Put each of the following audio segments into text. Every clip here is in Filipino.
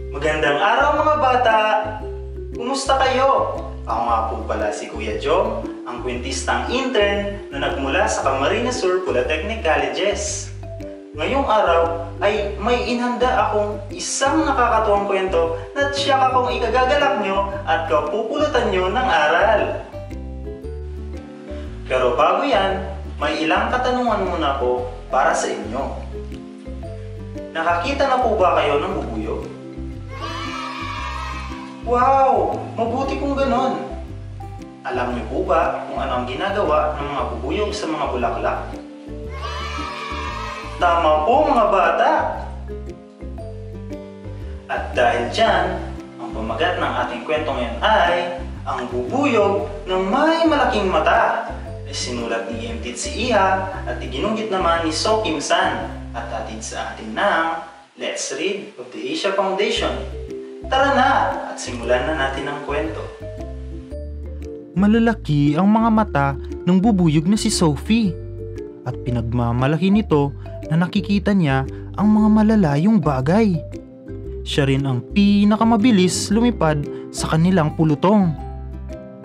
Magandang araw mga bata! Kumusta kayo? Ako nga po pala si Kuya Jom, ang kwentistang intern na nagmula sa Camarines Sur Polytechnic Colleges. Ngayong araw ay may inhanda akong isang nakakatuwang kwento na tiyak akong ikagagalak nyo at kapupulutan nyo ng aral. Pero bago yan, may ilang katanungan muna po para sa inyo. Nakakita na po ba kayo ng bubuyog? Wow! Mabuti kung ganon! Alam niyo po ba kung ano ang ginagawa ng mga bubuyog sa mga bulaklak? Tama po mga bata! At dahil dyan, ang pamagat ng ating kwento ngayon ay ang bubuyog ng may malaking mata. Sinulat ni Emtit si Iha at iginunggit naman ni So Kim San at atid sa atin ng Let's Read of the Asia Foundation. Tara na at simulan na natin ang kwento. Malalaki ang mga mata ng bubuyog na si Sophie at pinagmamalaki nito na nakikita niya ang mga malalayong bagay. Siya rin ang pinakamabilis lumipad sa kanilang pulutong.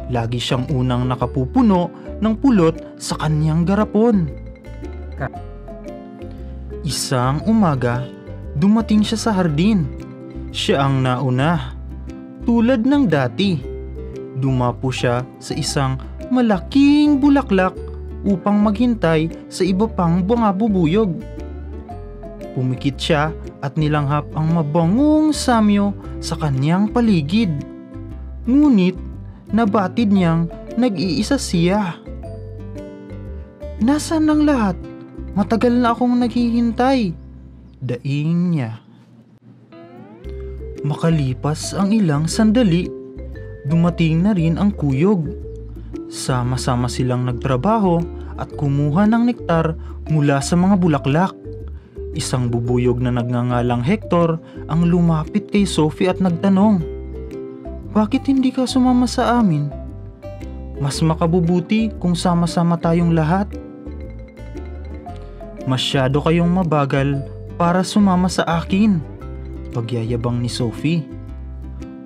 Lagi siyang unang nakapupuno ng pulot sa kanyang garapon. Isang umaga, dumating siya sa hardin. Siya ang nauna. Tulad ng dati, dumapo siya sa isang malaking bulaklak upang maghintay sa iba pang mga bubuyog. Pumikit siya at nilanghap ang mabangong samyo sa kanyang paligid. Ngunit nabatid niyang nag-iisa siya. Nasaan ang lahat? Matagal na akong naghihintay. Daing niya. Makalipas ang ilang sandali, dumating na rin ang kuyog. Sama-sama silang nagtrabaho at kumuha ng nektar mula sa mga bulaklak. Isang bubuyog na nagngangalang Hector ang lumapit kay Sophie at nagtanong, "Bakit hindi ka sumama sa amin? Mas makabubuti kung sama-sama tayong lahat." "Masyado kayong mabagal para sumama sa akin," pagyayabang ni Sophie.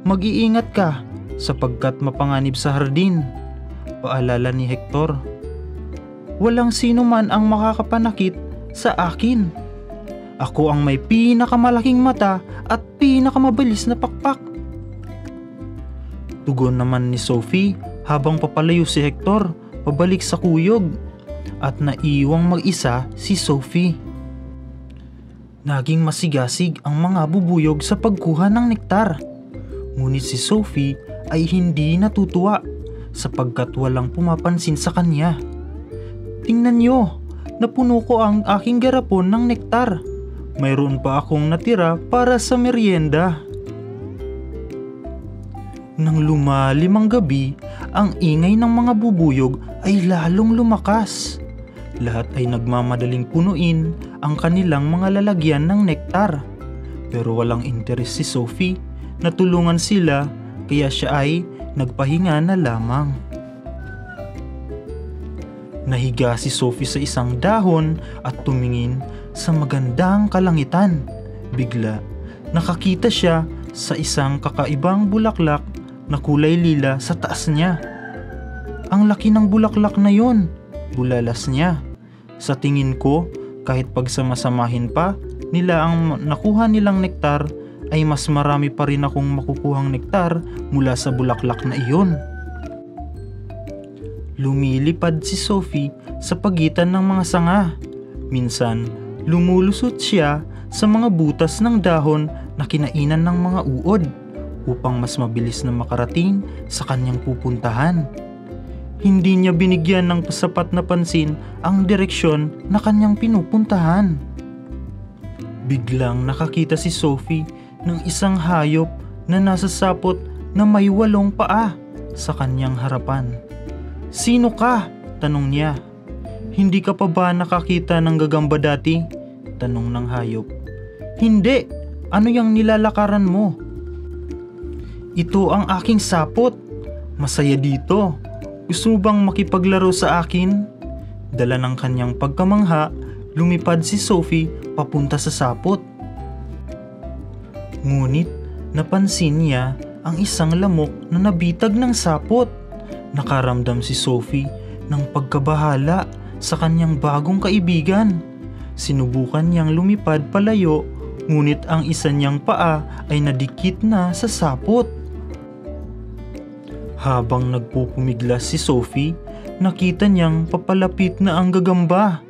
"Mag-iingat ka sapagkat mapanganib sa hardin," paalala ni Hector. "Walang sino man ang makakapanakit sa akin. Ako ang may pinakamalaking mata at pinakamabilis na pakpak." Tugon naman ni Sophie habang papalayo si Hector pabalik sa kuyog at naiwang mag-isa si Sophie. Naging masigasig ang mga bubuyog sa pagkuha ng nektar. Ngunit si Sophie ay hindi natutuwa sapagkat walang pumapansin sa kanya. "Tingnan niyo, napuno ko ang aking garapon ng nektar. Mayroon pa akong natira para sa merienda." Nang lumalim ang gabi, ang ingay ng mga bubuyog ay lalong lumakas. Lahat ay nagmamadaling punuin ang kanilang mga lalagyan ng nektar. Pero walang interes si Sophie na tulungan sila, kaya siya ay nagpahinga na lamang. Nahiga si Sophie sa isang dahon at tumingin sa magandang kalangitan. Bigla, nakakita siya sa isang kakaibang bulaklak na kulay lila sa taas niya. "Ang laki ng bulaklak na yon," bulalas niya. "Sa tingin ko, kahit pagsamasamahin pa nila ang nakuha nilang nektar, ay mas marami pa rin akong makukuhang nektar mula sa bulaklak na iyon." Lumilipad si Sophie sa pagitan ng mga sanga. Minsan, lumulusot siya sa mga butas ng dahon na kinainan ng mga uod upang mas mabilis na makarating sa kanyang pupuntahan. Hindi niya binigyan ng sapat na pansin ang direksyon na kanyang pinupuntahan. Biglang nakakita si Sophie ng isang hayop na nasa sapot na may 8 paa sa kanyang harapan. "Sino ka?" tanong niya. "Hindi ka pa ba nakakita ng gagamba dati?" tanong ng hayop. "Hindi. Ano yang nilalakaran mo?" "Ito ang aking sapot. Masaya dito. Gusto mo bang makipaglaro sa akin?" Dala ng kanyang pagkamangha, lumipad si Sophie papunta sa sapot. Ngunit napansin niya ang isang lamok na nabitag ng sapot. Nakaramdam si Sophie ng pagkabahala sa kanyang bagong kaibigan. Sinubukan niyang lumipad palayo, ngunit ang isa niyang paa ay nadikit na sa sapot. Habang nagpupumiglas si Sophie, nakita niyang papalapit na ang gagamba.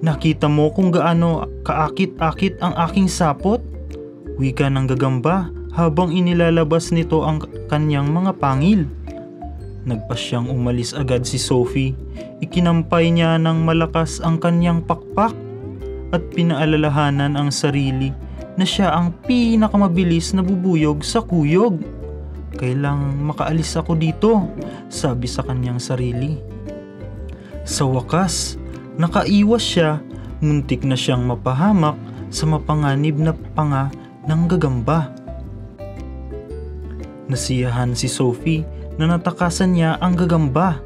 "Nakita mo kung gaano kaakit-akit ang aking sapot?" wika ng gagamba habang inilalabas nito ang kanyang mga pangil. Nagpasyang umalis agad si Sophie. Ikinampay niya ng malakas ang kanyang pakpak at pinaalalahanan ang sarili na siya ang pinakamabilis na bubuyog sa kuyog. "Kailangang makaalis ako dito," sabi sa kanyang sarili. Sa wakas, nakaiwas siya. Muntik na siyang mapahamak sa mapanganib na panga ng gagamba. Nasiyahan si Sophie na natakasan niya ang gagamba.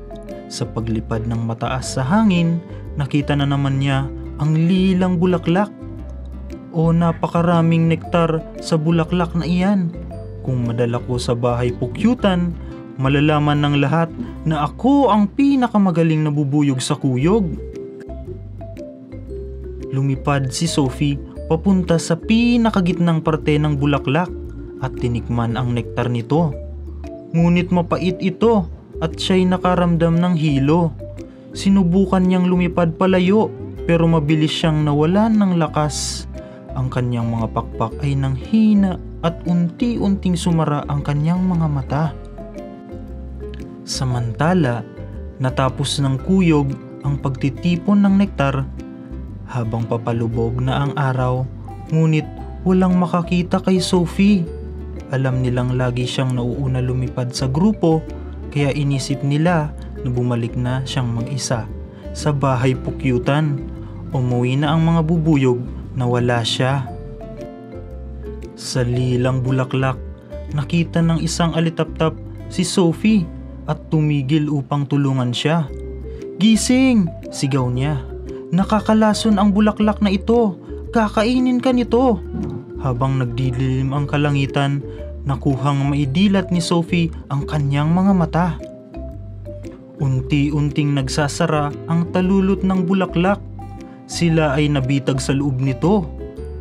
Sa paglipad ng mataas sa hangin, nakita na naman niya ang lilang bulaklak. O napakaraming nektar sa bulaklak na iyan. Kung madala ko sa bahay pukyutan, malalaman ng lahat na ako ang pinakamagaling na bubuyog sa kuyog. Lumipad si Sophie papunta sa pinakagitnang parte ng bulaklak at tinikman ang nektar nito. Ngunit mapait ito at siya'y nakaramdam ng hilo. Sinubukan niyang lumipad palayo pero mabilis siyang nawalan ng lakas. Ang kanyang mga pakpak ay nanghina at unti-unting sumara ang kanyang mga mata. Samantala, natapos ng kuyog ang pagtitipon ng nektar habang papalubog na ang araw, ngunit walang makakita kay Sophie. Alam nilang lagi siyang nauuna lumipad sa grupo, kaya inisip nila na bumalik na siyang mag-isa sa bahay pukyutan. Umuwi na ang mga bubuyog na wala siya. Sa lilang bulaklak, nakita ng isang alitaptap si Sophie at tumigil upang tulungan siya. "Gising!" sigaw niya. "Nakakalason ang bulaklak na ito. Kakainin ka nito." Habang nagdidilim ang kalangitan, nakuhang maidilat ni Sophie ang kanyang mga mata. Unti-unting nagsasara ang talulot ng bulaklak. Sila ay nabitag sa loob nito.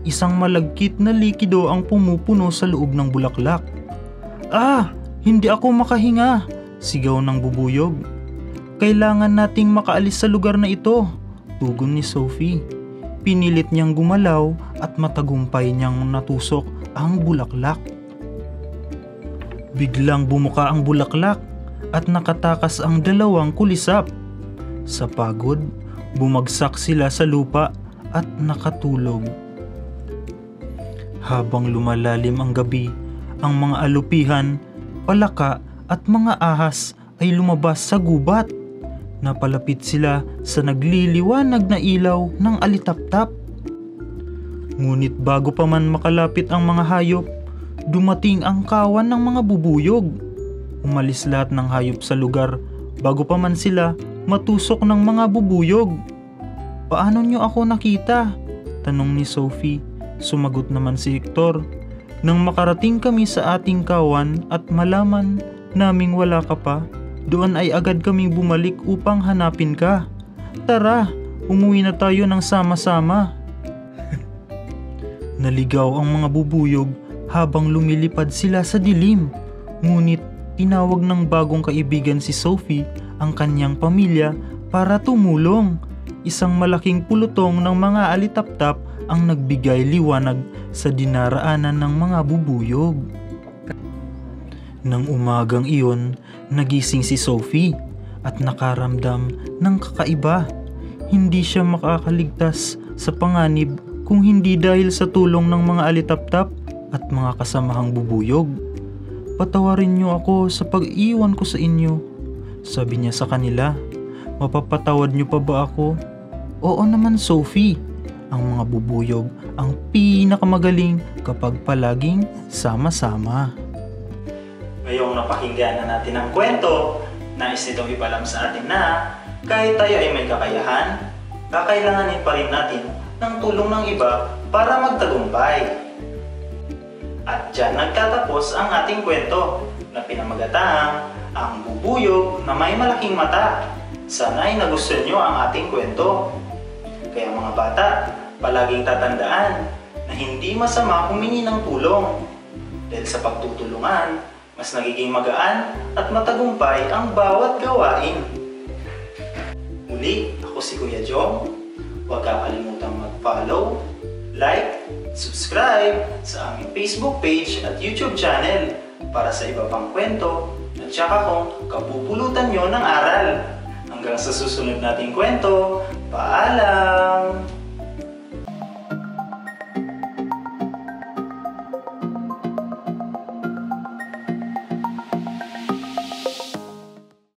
Isang malagkit na likido ang pumupuno sa loob ng bulaklak. "Ah! Hindi ako makahinga!" sigaw ng bubuyog. "Kailangan nating makaalis sa lugar na ito," tugon ni Sophie. Pinilit niyang gumalaw at matagumpay niyang natusok ang bulaklak. Biglang bumuka ang bulaklak at nakatakas ang dalawang kulisap. Sa pagod, bumagsak sila sa lupa at nakatulog. Habang lumalalim ang gabi, ang mga alupihan, palaka at mga ahas ay lumabas sa gubat. Napalapit sila sa nagliliwanag na ilaw ng alitaptap. Ngunit bago pa man makalapit ang mga hayop, dumating ang kawan ng mga bubuyog. Umalis lahat ng hayop sa lugar bago pa man sila matusok ng mga bubuyog. "Paano niyo ako nakita?" tanong ni Sophie. Sumagot naman si Hector. "Nang makarating kami sa ating kawan at malaman naming wala ka pa, doon ay agad kaming bumalik upang hanapin ka. Tara, umuwi na tayo ng sama-sama." Naligaw ang mga bubuyog habang lumilipad sila sa dilim. Ngunit tinawag ng bagong kaibigan si Sophie ang kanyang pamilya para tumulong. Isang malaking pulutong ng mga alitaptap ang nagbigay liwanag sa dinaraanan ng mga bubuyog. Nang umagang iyon, nagising si Sophie at nakaramdam ng kakaiba. Hindi siya makakaligtas sa panganib kung hindi dahil sa tulong ng mga alitaptap at mga kasamahang bubuyog. "Patawarin niyo ako sa pag-iwan ko sa inyo," sabi niya sa kanila. "Mapapatawad niyo pa ba ako?" "Oo naman, Sophie. Ang mga bubuyog ang pinakamagaling kapag palaging sama-sama." Ngayong napakinggan na natin ang kwento, nais nitong ipalam sa atin na kahit tayo ay may kakayahan, kakailanganin pa rin natin ng tulong ng iba para magtagumpay. At dyan nagtatapos ang ating kwento na pinamagatang ang bubuyog na may malaking mata. Sana ay nagustuhan nyo ang ating kwento. Kaya mga bata, palaging tatandaan na hindi masama humingi ng tulong. Dahil sa pagtutulungan, mas nagiging magaan at matagumpay ang bawat gawain. Muli, ako si Kuya Jong. Huwag kakalimutang mag-follow, like, subscribe sa aming Facebook page at YouTube channel para sa iba pang kwento at saka kung kapupulutan nyo ng aral. Hanggang sa susunod nating kwento, paalam!